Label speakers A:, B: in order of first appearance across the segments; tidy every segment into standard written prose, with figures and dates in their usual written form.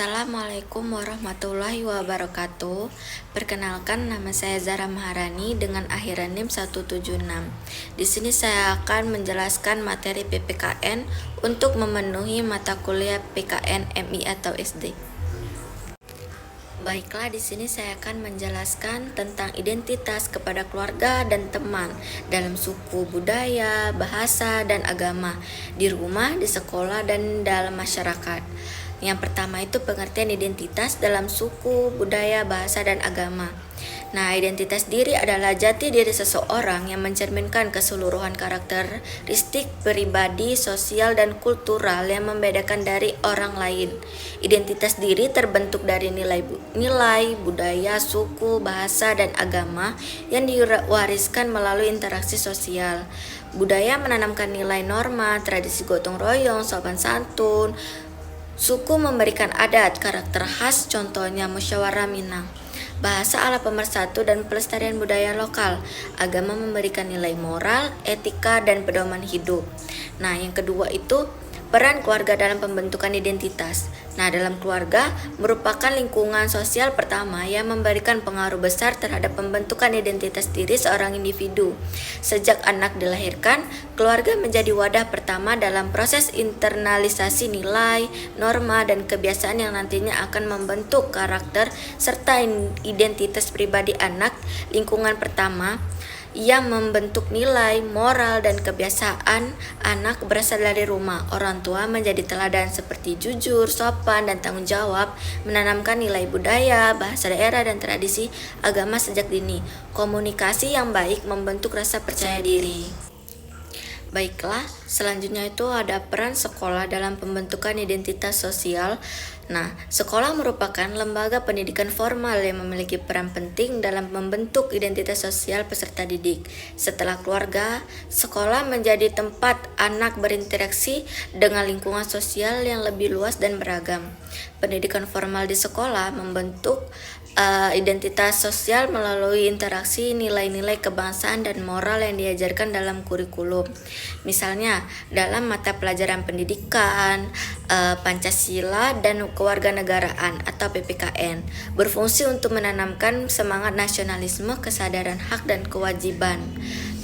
A: Assalamualaikum warahmatullahi wabarakatuh. Perkenalkan, nama saya Zara Maharani dengan akhiran NIM 176. Di sini saya akan menjelaskan materi PPKN untuk memenuhi mata kuliah PKN MI atau SD. Baiklah, di sini saya akan menjelaskan tentang identitas kepada keluarga dan teman dalam suku, budaya, bahasa, dan agama, di rumah, di sekolah, dan dalam masyarakat. Yang pertama itu pengertian identitas dalam suku, budaya, bahasa, dan agama. Nah, identitas diri adalah jati diri seseorang yang mencerminkan keseluruhan karakteristik pribadi, sosial, dan kultural yang membedakan dari orang lain. Identitas diri terbentuk dari nilai budaya, suku, bahasa, dan agama yang diwariskan melalui interaksi sosial. Budaya menanamkan nilai norma, tradisi gotong royong, sopan santun. Suku memberikan adat, karakter khas, contohnya musyawarah Minang. Bahasa ala pemersatu dan pelestarian budaya lokal. Agama memberikan nilai moral, etika, dan pedoman hidup. Nah, yang kedua itu peran keluarga dalam pembentukan identitas. Nah, dalam keluarga merupakan lingkungan sosial pertama yang memberikan pengaruh besar terhadap pembentukan identitas diri seorang individu. Sejak anak dilahirkan, keluarga menjadi wadah pertama dalam proses internalisasi nilai, norma, dan kebiasaan yang nantinya akan membentuk karakter serta identitas pribadi anak. Lingkungan pertama yang membentuk nilai, moral, dan kebiasaan anak berasal dari rumah. Orang tua menjadi teladan seperti jujur, sopan, dan tanggung jawab, menanamkan nilai budaya, bahasa daerah, dan tradisi agama sejak dini. Komunikasi yang baik membentuk rasa percaya diri. Baiklah, selanjutnya itu ada peran sekolah dalam pembentukan identitas sosial. Nah, sekolah merupakan lembaga pendidikan formal yang memiliki peran penting dalam membentuk identitas sosial peserta didik. Setelah keluarga, sekolah menjadi tempat anak berinteraksi dengan lingkungan sosial yang lebih luas dan beragam. Pendidikan formal di sekolah membentuk identitas sosial melalui interaksi nilai-nilai kebangsaan dan moral yang diajarkan dalam kurikulum. Misalnya, dalam mata pelajaran pendidikan, Pancasila, dan kewarganegaraan atau PPKN, berfungsi untuk menanamkan semangat nasionalisme, kesadaran hak, dan kewajiban.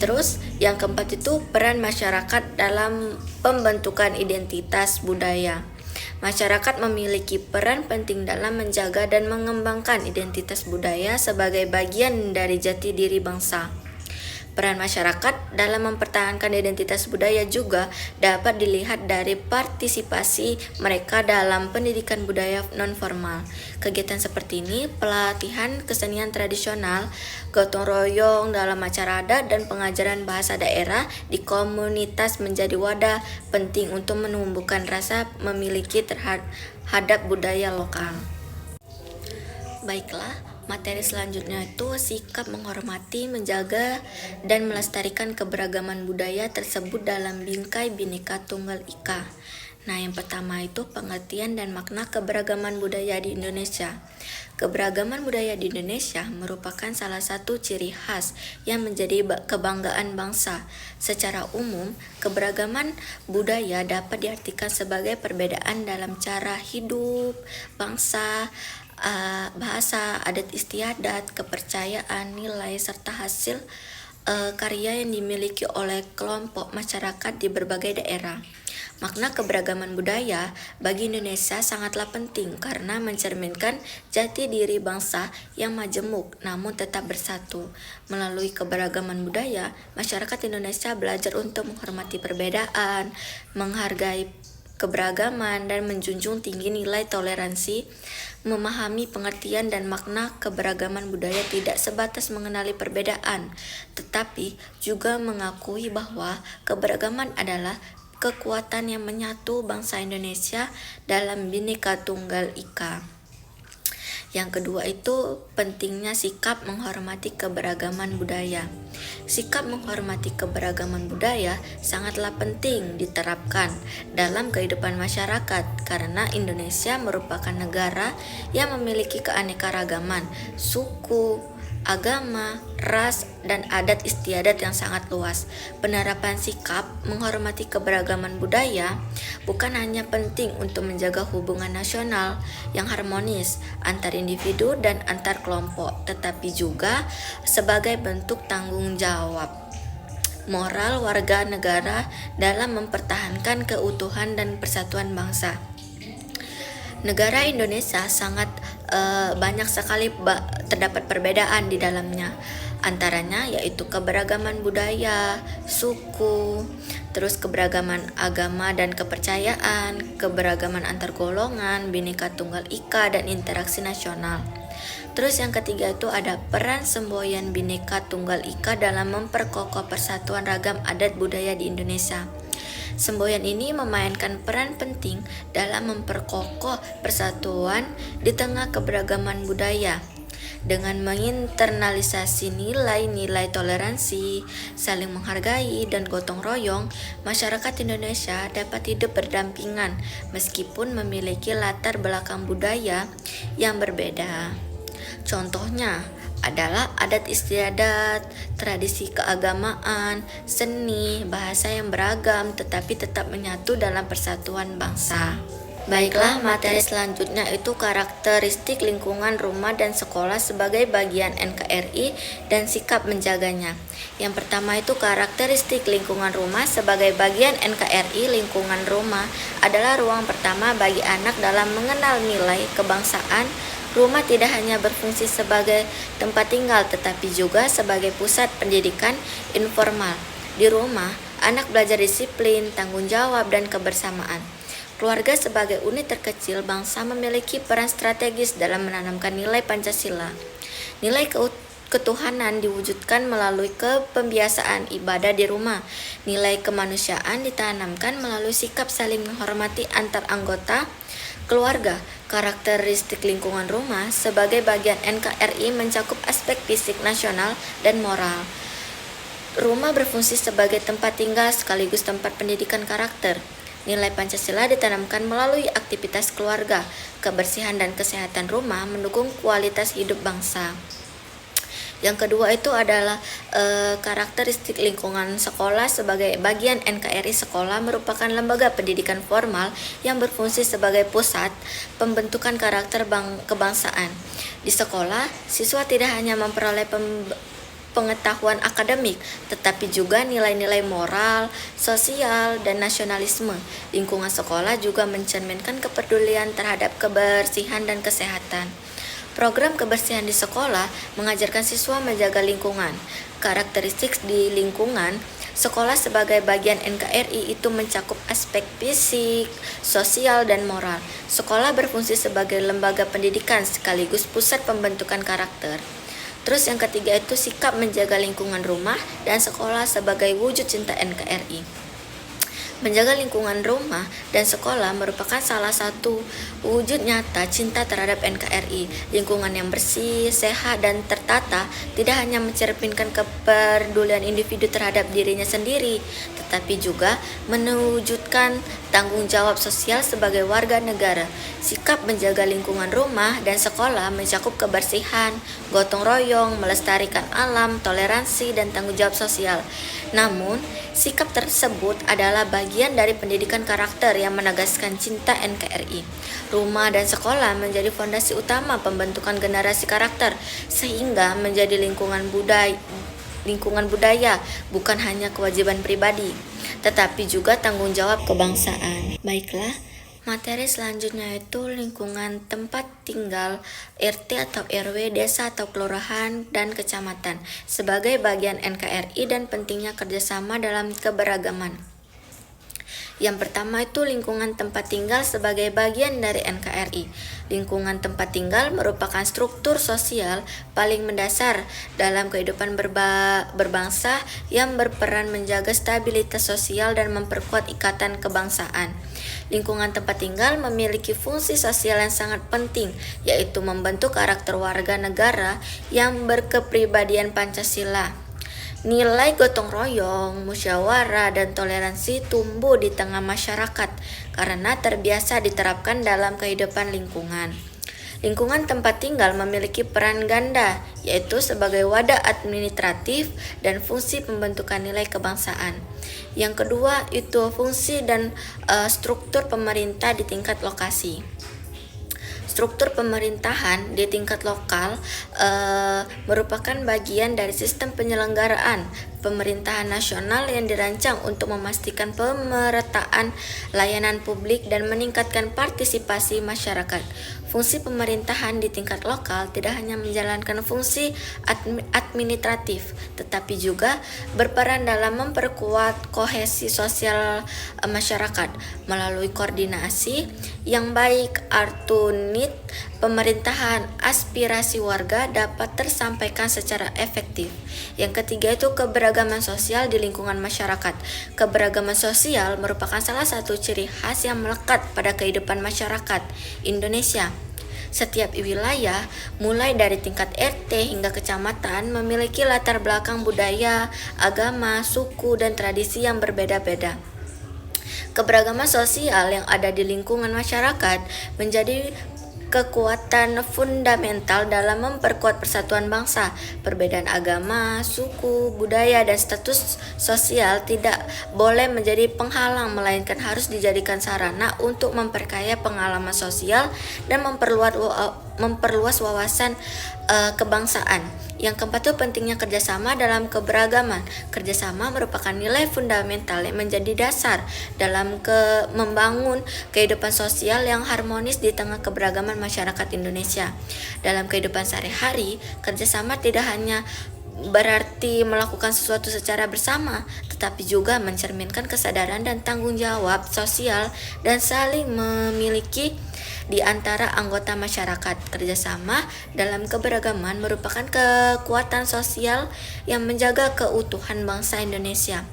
A: Terus, yang keempat itu peran masyarakat dalam pembentukan identitas budaya. Masyarakat memiliki peran penting dalam menjaga dan mengembangkan identitas budaya sebagai bagian dari jati diri bangsa. Peran masyarakat dalam mempertahankan identitas budaya juga dapat dilihat dari partisipasi mereka dalam pendidikan budaya non-formal. Kegiatan seperti ini, pelatihan kesenian tradisional, gotong royong dalam acara adat, dan pengajaran bahasa daerah di komunitas menjadi wadah penting untuk menumbuhkan rasa memiliki terhadap budaya lokal. Baiklah, materi selanjutnya itu sikap menghormati, menjaga, dan melestarikan keberagaman budaya tersebut dalam bingkai Bhinneka Tunggal Ika. Nah, yang pertama itu pengertian dan makna keberagaman budaya di Indonesia. Keberagaman budaya di Indonesia merupakan salah satu ciri khas yang menjadi kebanggaan bangsa. Secara umum, keberagaman budaya dapat diartikan sebagai perbedaan dalam cara hidup bangsa, bahasa, adat istiadat, kepercayaan, nilai, serta hasil karya yang dimiliki oleh kelompok masyarakat di berbagai daerah. Makna keberagaman budaya bagi Indonesia sangatlah penting karena mencerminkan jati diri bangsa yang majemuk namun tetap bersatu. Melalui keberagaman budaya, masyarakat Indonesia belajar untuk menghormati perbedaan, menghargai keberagaman, dan menjunjung tinggi nilai toleransi. Memahami pengertian dan makna keberagaman budaya tidak sebatas mengenali perbedaan, tetapi juga mengakui bahwa keberagaman adalah kekuatan yang menyatu bangsa Indonesia dalam Bhinneka Tunggal Ika. Yang kedua itu pentingnya sikap menghormati keberagaman budaya. Sikap menghormati keberagaman budaya sangatlah penting diterapkan dalam kehidupan masyarakat karena Indonesia merupakan negara yang memiliki keanekaragaman suku, agama, ras, dan adat istiadat yang sangat luas. Penerapan sikap menghormati keberagaman budaya bukan hanya penting untuk menjaga hubungan nasional yang harmonis antar individu dan antar kelompok, tetapi juga sebagai bentuk tanggung jawab moral warga negara dalam mempertahankan keutuhan dan persatuan bangsa. Negara Indonesia sangat banyak sekali terdapat perbedaan di dalamnya, antaranya yaitu keberagaman budaya, suku, terus keberagaman agama dan kepercayaan, keberagaman antar golongan, Bhinneka Tunggal Ika, dan interaksi nasional. Terus yang ketiga itu ada peran semboyan Bhinneka Tunggal Ika dalam memperkokoh persatuan ragam adat budaya di Indonesia. Semboyan ini memainkan peran penting dalam memperkokoh persatuan di tengah keberagaman budaya. Dengan menginternalisasi nilai-nilai toleransi, saling menghargai, dan gotong royong, masyarakat Indonesia dapat hidup berdampingan meskipun memiliki latar belakang budaya yang berbeda. Contohnya adalah adat istiadat, tradisi keagamaan, seni, bahasa yang beragam tetapi tetap menyatu dalam persatuan bangsa. Baiklah, materi selanjutnya itu karakteristik lingkungan rumah dan sekolah sebagai bagian NKRI dan sikap menjaganya. Yang pertama itu karakteristik lingkungan rumah sebagai bagian NKRI. Lingkungan rumah adalah ruang pertama bagi anak dalam mengenal nilai kebangsaan. Rumah tidak hanya berfungsi sebagai tempat tinggal, tetapi juga sebagai pusat pendidikan informal. Di rumah, anak belajar disiplin, tanggung jawab, dan kebersamaan. Keluarga sebagai unit terkecil bangsa memiliki peran strategis dalam menanamkan nilai Pancasila. Nilai ketuhanan diwujudkan melalui kepembiasaan ibadah di rumah. Nilai kemanusiaan ditanamkan melalui sikap saling menghormati antar anggota keluarga. Karakteristik lingkungan rumah sebagai bagian NKRI mencakup aspek fisik, nasional, dan moral. Rumah berfungsi sebagai tempat tinggal sekaligus tempat pendidikan karakter. Nilai Pancasila ditanamkan melalui aktivitas keluarga. Kebersihan dan kesehatan rumah mendukung kualitas hidup bangsa. Yang kedua itu adalah karakteristik lingkungan sekolah sebagai bagian NKRI. Sekolah merupakan lembaga pendidikan formal yang berfungsi sebagai pusat pembentukan karakter kebangsaan. Di sekolah, siswa tidak hanya memperoleh pengetahuan akademik, tetapi juga nilai-nilai moral, sosial, dan nasionalisme. Lingkungan sekolah juga mencerminkan kepedulian terhadap kebersihan dan kesehatan. Program kebersihan di sekolah mengajarkan siswa menjaga lingkungan. Karakteristik di lingkungan sekolah sebagai bagian NKRI itu mencakup aspek fisik, sosial, dan moral. Sekolah berfungsi sebagai lembaga pendidikan sekaligus pusat pembentukan karakter. Terus yang ketiga itu sikap menjaga lingkungan rumah dan sekolah sebagai wujud cinta NKRI. Menjaga lingkungan rumah dan sekolah merupakan salah satu wujud nyata cinta terhadap NKRI. Lingkungan yang bersih, sehat, dan tertata tidak hanya mencerminkan kepedulian individu terhadap dirinya sendiri, tetapi juga mewujudkan tanggung jawab sosial sebagai warga negara. Sikap menjaga lingkungan rumah dan sekolah mencakup kebersihan, gotong royong, melestarikan alam, toleransi, dan tanggung jawab sosial. Namun, sikap tersebut adalah bagian dari pendidikan karakter yang menegaskan cinta NKRI. Rumah dan sekolah menjadi fondasi utama pembentukan generasi karakter, sehingga menjadi lingkungan budaya bukan hanya kewajiban pribadi, tetapi juga tanggung jawab kebangsaan. Baiklah, materi selanjutnya itu lingkungan tempat tinggal RT atau RW, desa atau kelurahan, dan kecamatan sebagai bagian NKRI dan pentingnya kerjasama dalam keberagaman. Yang pertama itu lingkungan tempat tinggal sebagai bagian dari NKRI. Lingkungan tempat tinggal merupakan struktur sosial paling mendasar dalam kehidupan berbangsa yang berperan menjaga stabilitas sosial dan memperkuat ikatan kebangsaan. Lingkungan tempat tinggal memiliki fungsi sosial yang sangat penting, yaitu membentuk karakter warga negara yang berkepribadian Pancasila. Nilai gotong royong, musyawarah, dan toleransi tumbuh di tengah masyarakat karena terbiasa diterapkan dalam kehidupan lingkungan. Lingkungan tempat tinggal memiliki peran ganda, yaitu sebagai wadah administratif dan fungsi pembentukan nilai kebangsaan. Yang kedua itu fungsi dan struktur pemerintah di tingkat lokasi. Struktur pemerintahan di tingkat lokal merupakan bagian dari sistem penyelenggaraan pemerintahan nasional yang dirancang untuk memastikan pemerataan layanan publik dan meningkatkan partisipasi masyarakat. Fungsi pemerintahan di tingkat lokal tidak hanya menjalankan fungsi administratif, tetapi juga berperan dalam memperkuat kohesi sosial masyarakat melalui koordinasi yang baik unit pemerintahan. Aspirasi warga dapat tersampaikan secara efektif. Yang ketiga itu keberagaman sosial di lingkungan masyarakat. Keberagaman sosial merupakan salah satu ciri khas yang melekat pada kehidupan masyarakat Indonesia. Setiap wilayah, mulai dari tingkat RT hingga kecamatan, memiliki latar belakang budaya, agama, suku, dan tradisi yang berbeda-beda. Keberagaman sosial yang ada di lingkungan masyarakat menjadi kekuatan fundamental dalam memperkuat persatuan bangsa. Perbedaan agama, suku, budaya, dan status sosial tidak boleh menjadi penghalang, melainkan harus dijadikan sarana untuk memperkaya pengalaman sosial dan memperluas wawasan kebangsaan. Yang keempat itu pentingnya kerjasama dalam keberagaman. Kerjasama merupakan nilai fundamental yang menjadi dasar dalam membangun kehidupan sosial yang harmonis di tengah keberagaman masyarakat Indonesia. Dalam kehidupan sehari-hari, kerjasama tidak hanya berarti melakukan sesuatu secara bersama, tetapi juga mencerminkan kesadaran dan tanggung jawab sosial dan saling memiliki di antara anggota masyarakat. Kerjasama dalam keberagaman merupakan kekuatan sosial yang menjaga keutuhan bangsa Indonesia.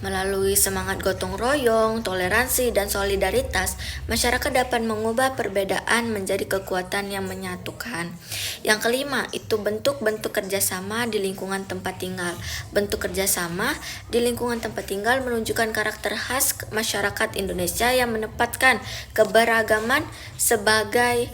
A: Melalui semangat gotong royong, toleransi, dan solidaritas, masyarakat dapat mengubah perbedaan menjadi kekuatan yang menyatukan. Yang kelima, itu bentuk-bentuk kerjasama di lingkungan tempat tinggal. Bentuk kerjasama di lingkungan tempat tinggal menunjukkan karakter khas masyarakat Indonesia yang menempatkan keberagaman sebagai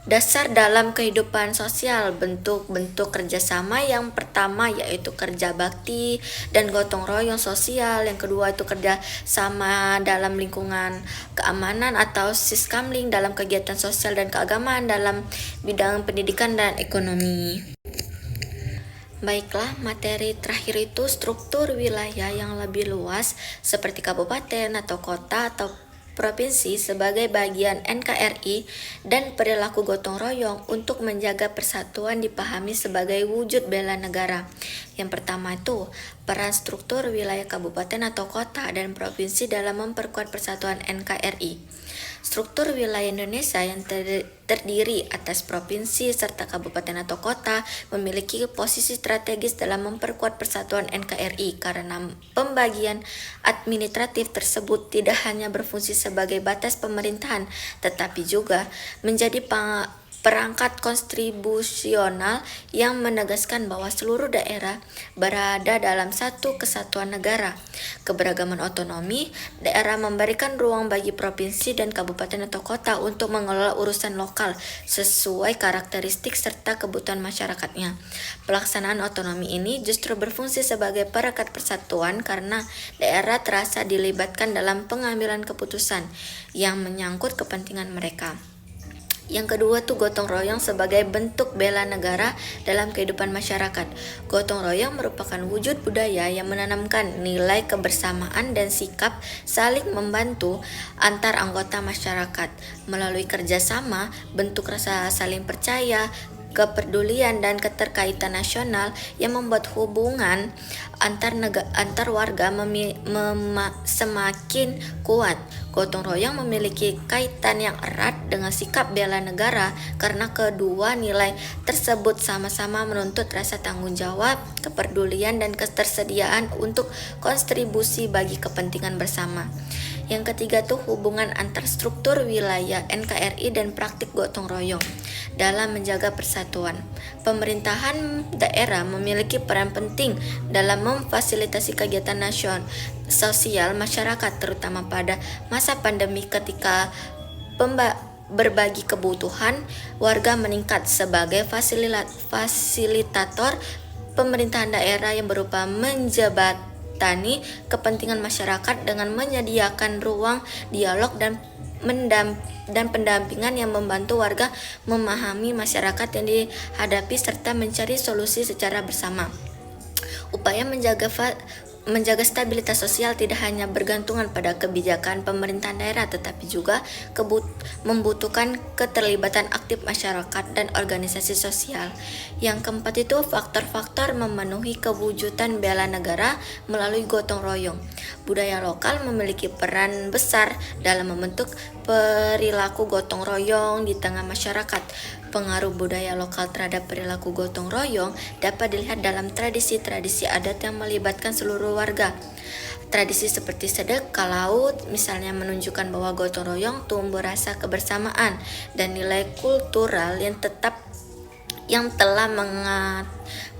A: dasar dalam kehidupan sosial. Bentuk-bentuk kerjasama yang pertama yaitu kerja bakti dan gotong royong sosial. Yang kedua itu kerjasama dalam lingkungan keamanan atau siskamling dalam kegiatan sosial dan keagamaan dalam bidang pendidikan dan ekonomi. Baiklah, materi terakhir itu struktur wilayah yang lebih luas seperti kabupaten atau kota atau provinsi sebagai bagian NKRI dan perilaku gotong royong untuk menjaga persatuan dipahami sebagai wujud bela negara. Yang pertama itu peran struktur wilayah kabupaten atau kota dan provinsi dalam memperkuat persatuan NKRI. Struktur wilayah Indonesia yang terdiri atas provinsi serta kabupaten atau kota memiliki posisi strategis dalam memperkuat persatuan NKRI karena pembagian administratif tersebut tidak hanya berfungsi sebagai batas pemerintahan tetapi juga menjadi perangkat konstitusional yang menegaskan bahwa seluruh daerah berada dalam satu kesatuan negara. Keberagaman otonomi daerah memberikan ruang bagi provinsi dan kabupaten atau kota untuk mengelola urusan lokal sesuai karakteristik serta kebutuhan masyarakatnya. Pelaksanaan otonomi ini justru berfungsi sebagai perekat persatuan karena daerah terasa dilibatkan dalam pengambilan keputusan yang menyangkut kepentingan mereka. Yang kedua tuh gotong royong sebagai bentuk bela negara dalam kehidupan masyarakat. Gotong royong merupakan wujud budaya yang menanamkan nilai kebersamaan dan sikap saling membantu antar anggota masyarakat. Melalui kerjasama, bentuk rasa saling percaya, kepedulian dan keterkaitan nasional yang membuat hubungan antar warga semakin kuat. Gotong royong memiliki kaitan yang erat dengan sikap bela negara karena kedua nilai tersebut sama-sama menuntut rasa tanggung jawab, kepedulian, dan ketersediaan untuk kontribusi bagi kepentingan bersama. Yang ketiga tuh hubungan antar struktur wilayah NKRI dan praktik gotong royong dalam menjaga persatuan. Pemerintahan daerah memiliki peran penting dalam memfasilitasi kegiatan sosial masyarakat terutama pada masa pandemi ketika berbagi kebutuhan warga meningkat sebagai fasilitator pemerintahan daerah yang berupa menjembatani kepentingan masyarakat dengan menyediakan ruang dialog dan pendampingan yang membantu warga memahami masyarakat yang dihadapi serta mencari solusi secara bersama. Upaya menjaga stabilitas sosial tidak hanya bergantungan pada kebijakan pemerintahan daerah, tetapi juga membutuhkan keterlibatan aktif masyarakat dan organisasi sosial. Yang keempat itu faktor-faktor memenuhi kewujudan bela negara melalui gotong royong. Budaya lokal memiliki peran besar dalam membentuk perilaku gotong royong di tengah masyarakat. Pengaruh budaya lokal terhadap perilaku gotong royong dapat dilihat dalam tradisi-tradisi adat yang melibatkan seluruh warga. Tradisi seperti sedekah laut misalnya menunjukkan bahwa gotong royong tumbuh rasa kebersamaan dan nilai kultural yang telah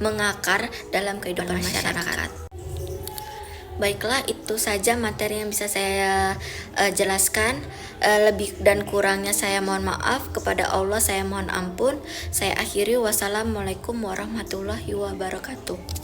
A: mengakar dalam kehidupan masyarakat. Baiklah, itu saja materi yang bisa saya jelaskan. Lebih dan kurangnya saya mohon maaf. Kepada Allah saya mohon ampun. Saya akhiri. Wassalamualaikum warahmatullahi wabarakatuh.